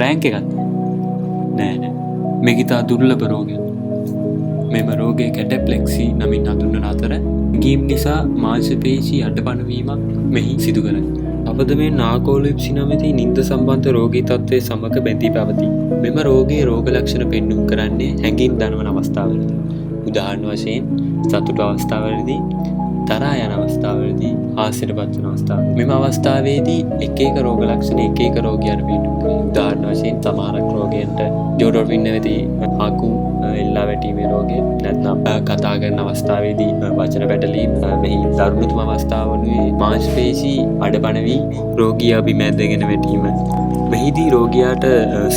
Rank එකක් නෑ. මේක ඉතා දුර්ලභ රෝගයක්. මෙම රෝගය කැටප්ලෙක්සි නමින් හඳුන්වන අතර හැඟීම් නිසා මාංශපේශී අඩපණවීමක් මෙහි සිදු කරයි. අපද මේ නාකෝලිප්සි නමැති නින්ද සම්බන්ධ රෝගී තත්ත්වය සමග බැඳී පැවතී. මෙම රෝගයේ රෝග ලක්ෂණ පෙන්නුම් කරන්නේ හැඟීම් දනවන අවස්ථාවලදී. උදාහරණ වශයෙන් සතුට අවස්ථාවලදී, තරහා යන අවස්ථාවලදී, හාස්‍යයට පත්වන අවස්ථාවලදී. මෙම අවස්ථාවේදී එක එක රෝග ලක්ෂණ එක එක රෝගියන්ට පෙන්නුම් කරනවා. උදාහරණ වශයෙන් සමහරක් රෝගයන්ට ජෝඩොල්ෆින් නැමැති අකු එල්ලා වැටීමේ රෝගය, නැත්නම් කතා කරන අවස්ථාවේදී වචන පැටලීම්, මෙහි දරුණුතම අවස්ථාව වනුයේ මාංශපේශී අඩපණ වී රෝගියා බිම ඇදගෙන වැටීම. මෙහිදී රෝගියාට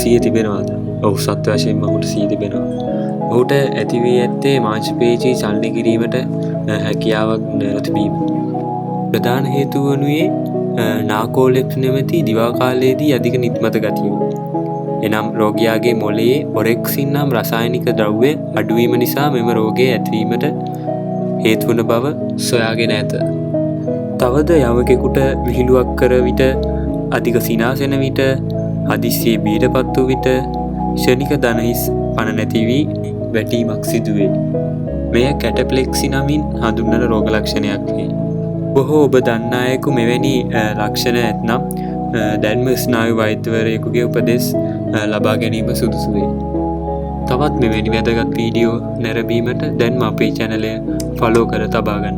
සිහිය තිබෙනවාද? ඔව්, සත්‍ය වශයෙන්ම ඔහුට සිහිය තිබෙනවා. ඔහුට ඇතිවී ඇත්තේ මාංශපේශී චලනය කිරීමට හැකියාවක් නොතිබීම. ප්‍රධාන හේතුව වනුයේ නාකෝලෙප්සි නැමැති දිවා කාලයේදී අධික නිදිමත ගතිය. එනම් රෝගියාගේ මොළයේ ඔරෙක්සින් නම් රසායනික ද්‍රව්‍ය අඩුවීම නිසා මෙම රෝගය ඇතිවීමට හේතු වන බව සොයාගෙන ඇත. තවද යමකෙකුට විහිළුවක් කර විට, අධික සිනාසෙන විට, හදිස්සියේ බීඩපත් වූ විට ක්ෂණික දනහිස් පණ නැති වී වැටීමක් සිදුවේ. මෙය කැටප්ලෙක්සි නමින් හඳුන්වන රෝග ලක්ෂණයක් වේ. බොහෝ ඔබ දන්නා අයෙකු මෙවැනි ලක්ෂණ ඇතනම් දැන්ම ස්නායු වෛද්‍යවරයෙකුගේ උපදෙස් ලබා ගැනීම සුදුසු වේ. තවත් මෙවැනි වැදගත් වීඩියෝ නැරඹීමට දැන්ම අපේ channel එක follow කර තබා ගන්න.